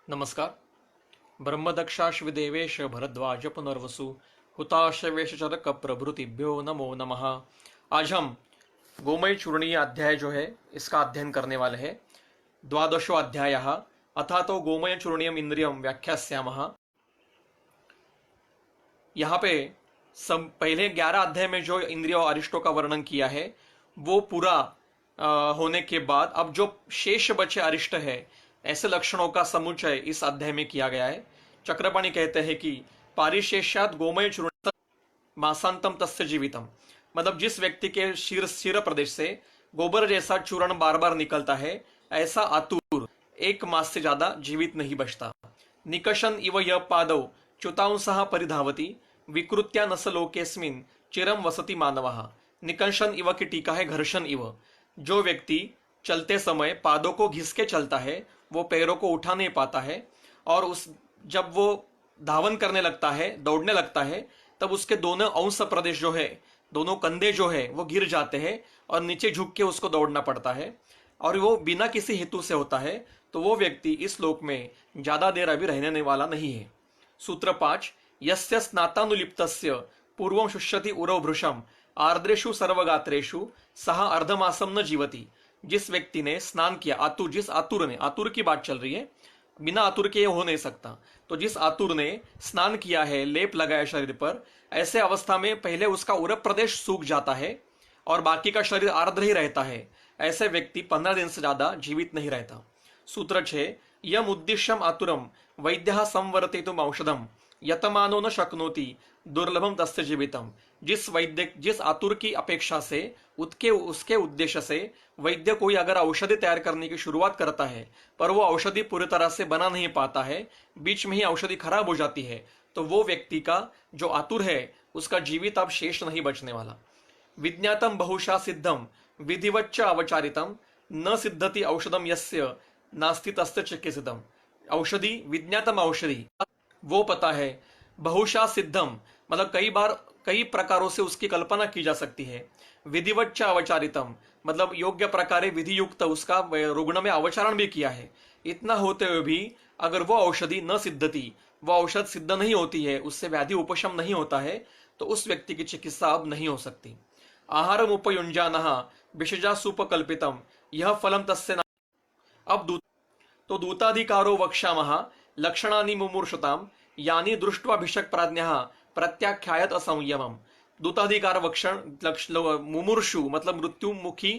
नमस्कार। ब्रह्मदक्षाश्विदेवेश भरद्वाज पुनर्वसु हुताशवेश चरक प्रभृतिभ्यो नमो नमः। आज हम गोमय चूर्णीय अध्याय जो है इसका अध्ययन करने वाले हैं। द्वादशो अध्याय अथा तो गोमय चूर्णीयम इंद्रियम व्याख्यास्यामः। यहाँ पे पहले 11 अध्याय में जो इंद्रियों और अरिष्टों का वर्णन किया है वो पूरा होने के बाद अब जो शेष बचे अरिष्ट है ऐसे लक्षणों का समुच्चय इस अध्याय में किया गया है। चक्रपाणी कहते हैं कि पारिशेष्यात गोमय चूर्ण मासांतम तस्य जीवितम, मतलब जिस व्यक्ति के शिर प्रदेश से गोबर जैसा चूर्ण बार बार निकलता है ऐसा आतुर 1 मास से ज्यादा जीवित नहीं बचता। निकशन इव य पादौ च्युतांसः परिधावती विकृत्या नस लोकेस्मिन् चिरम वसति मानवः। निकंशन इव की टीका है घर्षण इव, जो व्यक्ति चलते समय पादों को घिस के चलता है वो पैरों को उठा नहीं पाता है और जब वो धावन करने लगता है, दौड़ने लगता है, तब उसके दोनों अंश प्रदेश जो है, दोनों कंधे जो है वो गिर जाते हैं और नीचे झुक के उसको दौड़ना पड़ता है और वो बिना किसी हेतु से होता है। तो वो व्यक्ति इस लोक में ज्यादा देर अभी रहने वाला नहीं है। सूत्र 5, यस्य स्नातानुलिप्तस्य पूर्वं शुष्यति उरव भृशम आर्द्रेषु सर्वगात्रेषु सह अर्धमासम न जीवति। जिस व्यक्ति ने स्नान किया, जिस आतुर ने, आतुर की बात चल रही है, बिना आतुर के हो नहीं सकता, तो जिस आतुर ने स्नान किया है, लेप लगाया शरीर पर, ऐसे अवस्था में पहले उसका उरव प्रदेश सूख जाता है और बाकी का शरीर आर्द्र ही रहता है, ऐसे व्यक्ति 15 दिन से ज्यादा जीवित नहीं रहता। सूत्र 6, यम उद्दिश्यम आतुरम वैद्य संवर्तितुम औषधम यतमानो न शक्नोति दुर्लभम तस्य जीवितम। जिस आतुर की अपेक्षा से उसके उद्देश्य से वैद्य कोई अगर औषधि तैयार करने की शुरुआत करता है पर वो औषधि पूरी तरह से बना नहीं पाता है, बीच में ही औषधि खराब हो जाती है, तो वो व्यक्ति का जो आतुर है उसका जीवित अब शेष नहीं बचने वाला। विज्ञातम बहुशा सिद्धम विधिवच्च अवचारितम न सिद्धति औषधम यस्य नास्ति तस्य चिकित्सितम। औषधि, विज्ञातम औषधि वो पता है, बहुशा सिद्धम मतलब कई प्रकारों से उसकी कल्पना की जा सकती है। विधिवच्च अवचारितम मतलब योग्य प्रकारे विधि युक्त उसका रुग्ण में अवचारण भी किया है। इतना होते हुए भी अगर वो औषधि न सिद्धति, वो औषध सिद्ध नहीं होती है, उससे व्याधि उपशम नहीं होता है, तो उस व्यक्ति की चिकित्सा अब नहीं हो सकती। आहारम उपयुंजानः विषजा सुपकल्पितम यह फलम तस्य। अब तो दूताधिकारो वक्ष्यामः लक्षणानि मुमूर्षताम यानी दृष्ट्वा भिषक प्राज्ञः प्रत्याख्यायत असंयमम। दूताधिकार वक्षण मुमूर्षु मतलब मृत्यु मुखी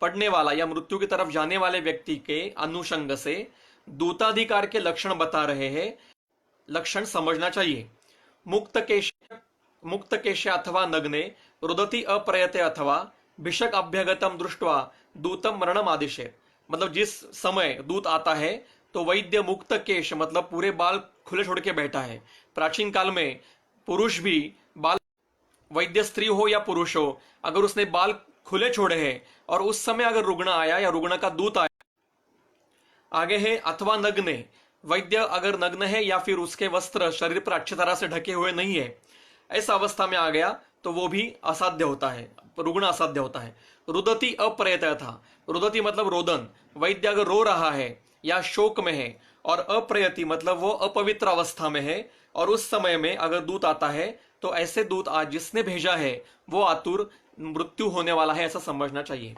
पड़ने वाला या मृत्यु की तरफ जाने वाले व्यक्ति के अनुषंग से दूताधिकार के लक्षण बता रहे हैं, लक्षण समझना चाहिए। मुक्त केश अथवा नग्ने रुदति अप्रयते अथवा भिषक अभ्यगतम दृष्ट्वा दूतम मरणम आदिशेत। मतलब जिस समय दूत आता है तो वैद्य मुक्त केश मतलब पूरे बाल खुले छोड़ के बैठा है। प्राचीन काल में पुरुष भी बाल, वैद्य स्त्री हो या पुरुष हो, अगर उसने बाल खुले छोड़े हैं और उस समय अगर रुग्ण आया या रुग्ण का दूत आया, आगे है अथवा नग्ने, वैद्य अगर नग्न है या फिर उसके वस्त्र शरीर पर अच्छी तरह से ढके हुए नहीं है, ऐसा अवस्था में आ गया तो वो भी असाध्य होता है, रुग्ण असाध्य होता है। रुदति अप्रयत था, रुदति मतलब रोदन, वैद्य अगर रो रहा है या शोक में है, और अप्रयति मतलब वो अपवित्र अवस्था में है और उस समय में अगर दूत आता है तो ऐसे दूत आज जिसने भेजा है वो आतुर मृत्यु होने वाला है, ऐसा समझना चाहिए।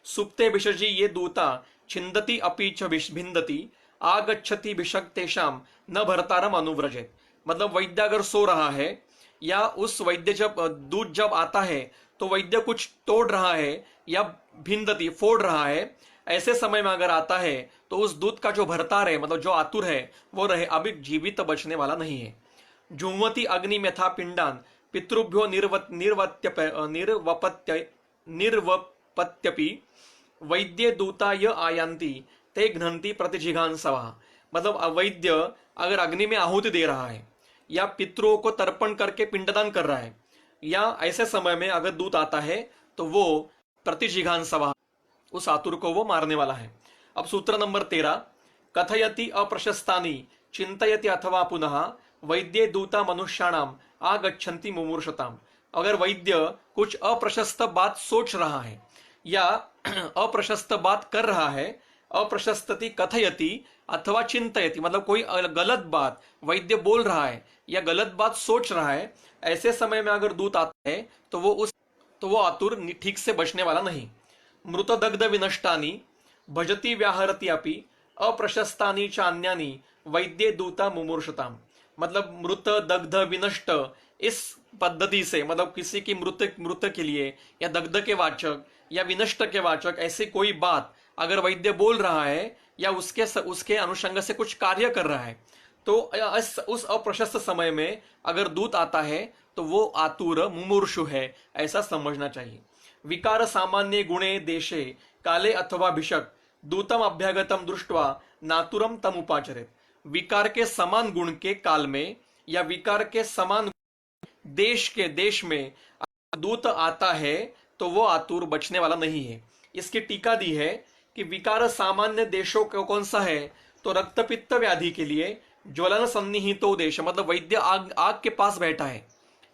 सुप्ते भिषजी ये दूता छिंदति अपि च भिंदति आगच्छति भिषक तेषाम न भरतारम अनुव्रजेत। मतलब वैद्य अगर सो रहा है या उस वैद्य दूत जब आता है तो वैद्य कुछ तोड़ रहा है या भिंदति फोड़ रहा है, ऐसे समय में अगर आता है तो उस दूत का जो भरतार है मतलब जो आतुर है वो रहे, अभी जीवित बचने वाला नहीं है। जुंवती अग्नि मेथा पिंडान पितृभ्यो निर्वपत्यपि वैद्य दूता य आयांती ते घ्नंती प्रतिजिघांसवा। मतलब अवैद्य अगर अग्नि में आहुति दे रहा है या पितरों को तर्पण करके पिंडदान कर रहा है, या ऐसे समय में अगर दूत आता है तो वो प्रतिजिघांसवा, उस आतुर को वो मारने वाला है। अब सूत्र नंबर 13, कथयति अप्रशस्तानि चिंतयति अथवा पुनः वैद्य दूता मनुष्याणाम आगच्छन्ति मुमूर्षताम। अगर वैद्य कुछ अप्रशस्त बात सोच रहा है या अप्रशस्त बात कर रहा है अप्रशस्तति कथयति अथवा चिंतयति, मतलब कोई गलत बात वैद्य बोल रहा है या गलत बात सोच रहा है, ऐसे समय में अगर दूत आता है तो वो आतुर ठीक से बचने वाला नहीं। मृत दग्ध विनष्टानि भजति व्याहरति अपि अप्रशस्तानि चान्यानि वैद्य दूता मुमूर्षताम। मतलब मृत दग्ध विनष्ट, इस पद्धति से मतलब किसी की मृत के लिए या दग्ध के वाचक या विनष्ट के वाचक ऐसी कोई बात अगर वैद्य बोल रहा है या उसके अनुषंग से कुछ कार्य कर रहा है, तो उस अप्रशस्त समय में अगर दूत आता है तो वो आतुर मुमूर्षु है, ऐसा समझना चाहिए। विकार सामान्य गुणे देशे काले अथवा भिषक दूतम अभ्यागतम दृष्ट्वा नातुरम तम उपाचरित। विकार के समान गुण के काल में या विकार के समान देश में दूत आता है तो वो आतुर बचने वाला नहीं है। इसकी टीका दी है कि विकार सामान्य देशों को कौन सा है, तो रक्तपित्त व्याधि के लिए ज्वलन सन्निहितो देश, मतलब वैद्य आग के पास बैठा है,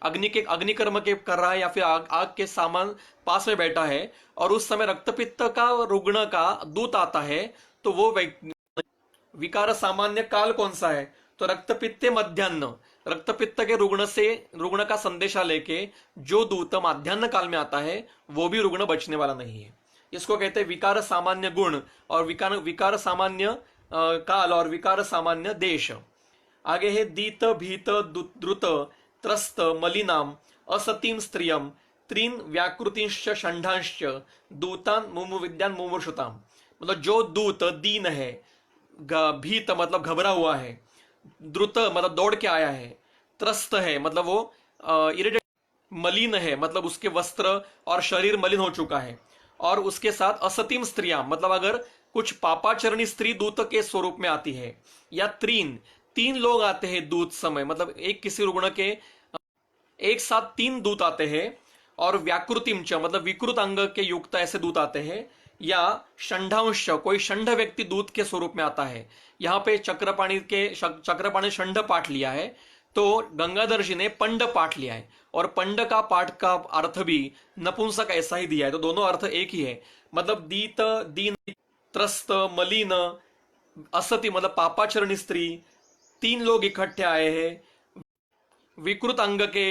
अग्निकर्म के कर रहा है या फिर आग के सामान पास में बैठा है और उस समय रक्तपित्त का रुग्ण का दूत आता है, तो वो विकार सामान्य काल कौन सा है, तो रक्तपित्ते मध्यान्ह, रक्तपित्त के रुग्ण का संदेशा लेके जो दूत माध्यान्ह काल में आता है वो भी रुग्ण बचने वाला नहीं है। इसको कहते हैं विकार सामान्य गुण और विकार सामान्य काल और विकार सामान्य देश। आगे है दीत भीत द्रुत त्रस्त मलिनाम असतीम स्त्रियम त्रीन व्याकृतिश्च षंडांश्च दूतान मुमुविद्यान मुमूर्षुताम। मतलब जो दूत दीन है, भीत मतलब घबरा हुआ है, द्रुत मतलब दौड़ के आया है, त्रस्त है मतलब वो इरिटेट, मलिन है मतलब उसके वस्त्र और शरीर मलिन हो चुका है, और उसके साथ असतीम स्त्रियां मतलब अगर कुछ पापाचरणी स्त्री दूत के स्वरूप में आती है, या तीन लोग आते हैं दूत समय, मतलब एक किसी रुग्ण के एक साथ 3 दूत आते हैं, और व्याकृतिम च मतलब विकृत अंग के युक्त ऐसे दूत आते हैं, या षंडांश कोई षंड व्यक्ति दूत के स्वरूप में आता है। यहाँ पे चक्रपाणी षंड पाठ लिया है, तो गंगाधर जी ने पंड पाठ लिया है, और पंड का पाठ का अर्थ भी नपुंसक ऐसा ही दिया है, तो दोनों अर्थ एक ही है। मतलब दीत दीन त्रस्त मलिन असती मतलब पापाचरणी स्त्री, 3 लोग इकट्ठे आए हैं, विकृत अंग के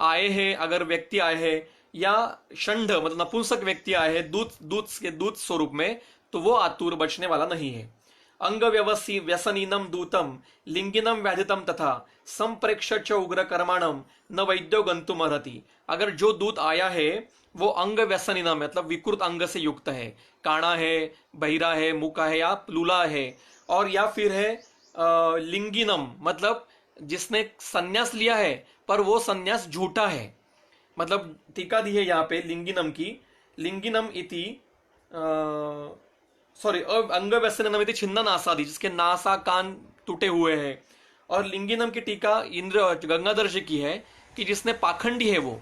आए हैं अगर व्यक्ति आए हैं, या षंड मतलब नपुंसक व्यक्ति आए हैं दूत स्वरूप में, तो वो आतुर बचने वाला नहीं है। अंग व्यसनीनम दूतम लिंगिनम व्याधितम तथा संप्रेक्ष च उग्र कर्माणम न वैद्यो गंतुम अर्हति। अगर जो दूत आया है वो अंग व्यसनीनम मतलब विकृत अंग से युक्त है, काणा है, बहिरा है, मूका है या लूला है, और या फिर है लिंगिनम मतलब जिसने सन्यास लिया है पर वो सन्यास झूठा है। मतलब टीका दी है यहाँ पे लिंगिनम की, लिंगिनम इति अंग व्यसनम इति छिन्न नासादि, जिसके नासा कान टूटे हुए हैं। और लिंगिनम की टीका गंगाधर जी की है कि जिसने पाखंडी है वो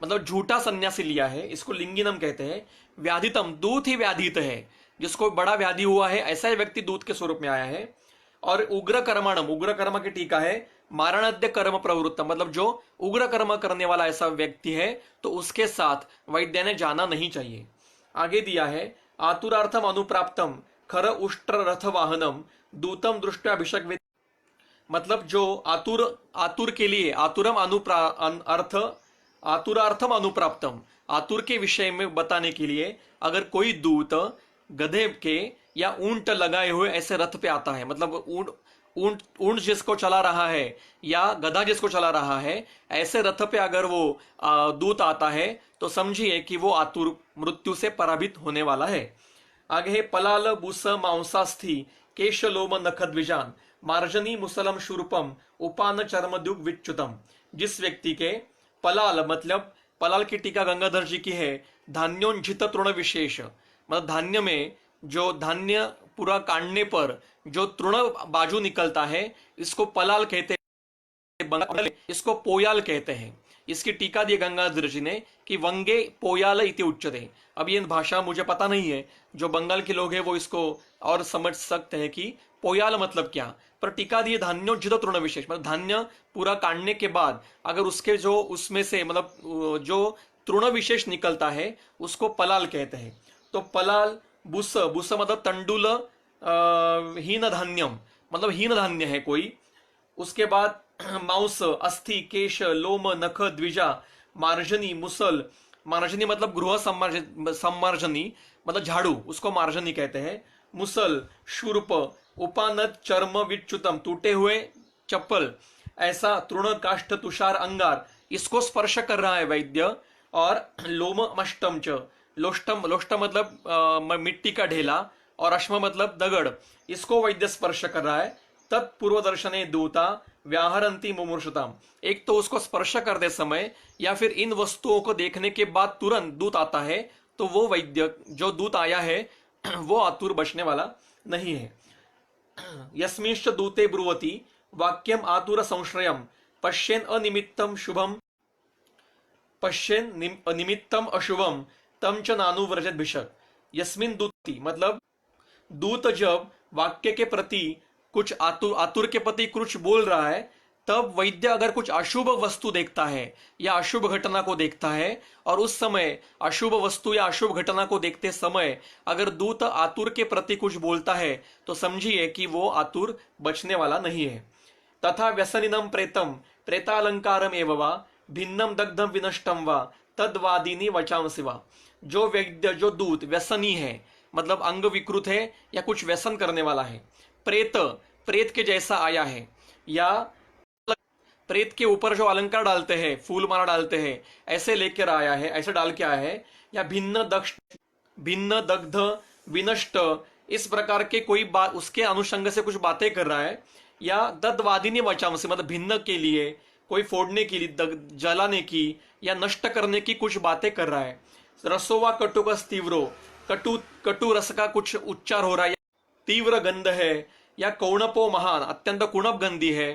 मतलब झूठा सन्यासी लिया है, इसको लिंगिनम कहते हैं। व्याधितम दूत ही व्याधित है, जिसको बड़ा व्याधि हुआ है ऐसा ही व्यक्ति दूत के स्वरूप में आया है। और उग्र कर्माणम, उग्र कर्म की टीका है मारणाद्य कर्म प्रवृत्तम, मतलब जो उग्र कर्म करने वाला ऐसा व्यक्ति है तो उसके साथ वैद्य ने जाना नहीं चाहिए। आगे दिया है आतुरार्थम अनुप्राप्तम खर उष्ट्र रथ वाहनम दूतम दृष्टि अभिषेक, मतलब जो आतुर के लिए आतुरार्थम अनुप्राप्तम, आतुर के विषय में बताने के लिए अगर कोई दूत गधे के या ऊंट लगाए हुए ऐसे रथ पे आता है, मतलब ऊंट जिसको चला रहा है या गधा जिसको चला रहा है, ऐसे रथ पे अगर वो दूत आता है तो समझिए कि वो आतुर मृत्यु से पराभूत होने वाला है। आगे है पलाल बुस मांसास्थि केश लोम नखद्विजान मार्जनी मुसलम शूर्पम उपान चर्मद्युग विच्युतम। जिस व्यक्ति के पलाल मतलब पलाल की टीका गंगाधर जी की है धान्योन्जित तृण विशेष, मतलब धान्य में जो धान्य पूरा काटने पर जो तृण बाजू निकलता है इसको पलाल कहते हैं, इसको पोयाल कहते हैं। इसकी टीका दी गंगाधर जी ने कि वंगे पोयाल इति उच्यते। अब ये भाषा मुझे पता नहीं है, जो बंगाल के लोग हैं वो इसको और समझ सकते हैं कि पोयाल मतलब क्या, पर टीका दिए धान्योजित तृण विशेष, मतलब धान्य पूरा काटने के बाद अगर उसके जो उसमें से मतलब जो तृण विशेष निकलता है उसको पलाल कहते हैं। तो पलाल बुस, बुस मतलब तंडुल, हीन धान्यम मतलब हीन धान्य है कोई। उसके बाद मांस, अस्थि, केश, लोम, नख, द्विजा, मार्जनी, मुसल। मार्जनी मतलब गृह सम्मार्जनी मतलब झाड़ू, उसको मार्जनी कहते हैं। मुसल, शूर्प, उपानत, चर्म, विच्युतम टूटे हुए चप्पल, ऐसा तृण, काष्ठ, तुषार, अंगार, इसको स्पर्श कर रहा है वैद्य। और लोम अष्टम च, लोष्टम, लोष्टम मतलब मिट्टी का ढेला, और अश्म मतलब दगड़, इसको वैद्य स्पर्श कर रहा है। तत्पूर्व दर्शने दूता व्याहरंती मुमूर्षताम, एक तो उसको स्पर्श करते समय या फिर इन वस्तुओं को देखने के बाद तुरंत दूत आता है, तो वो वैद्य जो दूत आया है वो आतुर बचने वाला नहीं है। यस्मिंश्च दूते ब्रुवति वाक्यम आतुर संश्रयम पश्येन अनिमित्तम शुभम, पश्येन अनिमित्तम अशुभम तम च नानुव्रजत भिषक। यस्मिन दूती मतलब दूत जब वाक्य के प्रति कुछ आतुर, आतुर के प्रति कुछ बोल रहा है, तब वैद्य अगर कुछ अशुभ वस्तु देखता है या अशुभ घटना को देखता है, और उस समय अशुभ वस्तु या अशुभ घटना को देखते समय अगर दूत आतुर के प्रति कुछ बोलता है, तो समझिए कि वो आतुर बचने वाला नहीं है। तथा व्यसनिनम प्रेतम प्रेतालंकारम एव वा भिन्नम दग्धम विनष्टम वा तद्वादिनी वचांसि वा। जो वैद्य, जो दूत व्यसनी है मतलब अंग विकृत है या कुछ व्यसन करने वाला है, प्रेत, प्रेत के जैसा आया है, या प्रेत के ऊपर जो अलंकार डालते हैं, फूल माला डालते हैं, ऐसे लेकर आया है, ऐसे डाल के आया है, या भिन्न दक्ष, भिन्न दग्ध, विनष्ट, इस प्रकार के कोई बात उसके अनुषंग से कुछ बातें कर रहा है, या दद्वादिनी वचाम से मतलब भिन्न के लिए, कोई फोड़ने के लिए, जलाने की या नष्ट करने की कुछ बातें कर रहा है। रसोवा कटुकस तीव्रो, कटु कटु रस का कुछ उच्चार हो रहा है, तीव्र गंध है, या कौणपो महान अत्यंत कुणप गंधी है।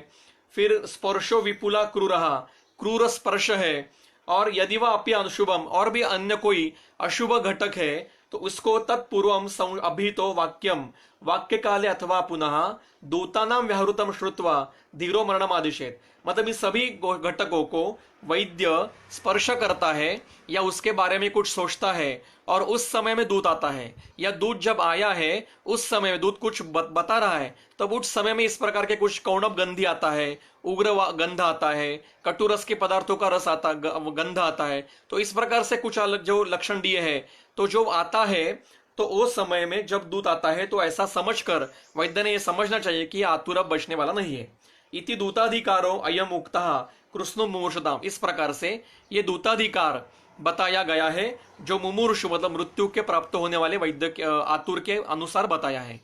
फिर स्पर्शो विपुला क्रूरहा, क्रूर स्पर्श है। और यदि वह अपि अशुभम, और भी अन्य कोई अशुभ घटक है, तो उसको तत्पूर्वम अभी तो वाक्यम, वाक्य काले अथवा पुनः दूतानाम व्याहृतम श्रुत्वा धीरो मरणम आदिशेत, मतलब इस सभी घटकों को वैद्य स्पर्श करता है या उसके बारे में कुछ सोचता है, और उस समय में दूत आता है, या दूत जब आया है उस समय में दूत कुछ बता रहा है, तब उस समय में इस प्रकार के कुछ कौणप गंधी आता है, उग्र गंध आता है, कटुरस के पदार्थों का रस आता, गंध आता है। तो इस प्रकार से कुछ अलग जो लक्षण दिए हैं, तो जो आता है, तो उस समय में जब दूत आता है तो ऐसा समझकर वैद्य ने यह समझना चाहिए कि आतुर अब बचने वाला नहीं है। इति दूताधिकारो अयम उक्तः कृष्ण मुमूर्षताम, इस प्रकार से ये दूताधिकार बताया गया है जो मुमूर्षु मतलब मृत्यु के प्राप्त होने वाले वैद्य आतुर के अनुसार बताया है।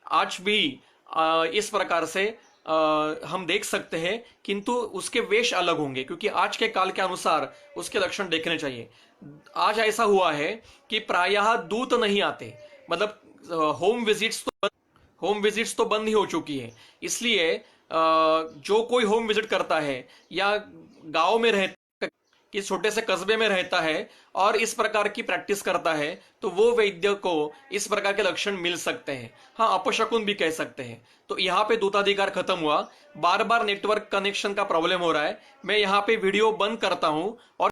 आज भी इस प्रकार से हम देख सकते हैं, किंतु उसके वेश अलग होंगे, क्योंकि आज के काल के अनुसार उसके लक्षण देखने चाहिए। आज ऐसा हुआ है कि प्रायः दूत नहीं आते, मतलब होम विजिट्स तो बंद ही हो चुकी है। इसलिए जो कोई होम विजिट करता है या गांव में रहता, कि छोटे से कस्बे में रहता है और इस प्रकार की प्रैक्टिस करता है, तो वो वैद्य को इस प्रकार के लक्षण मिल सकते हैं। हाँ, अपशकुन भी कह सकते हैं। तो यहाँ पे दूताधिकार खत्म हुआ। बार बार नेटवर्क कनेक्शन का प्रॉब्लम हो रहा है, मैं यहाँ पे वीडियो बंद करता हूँ और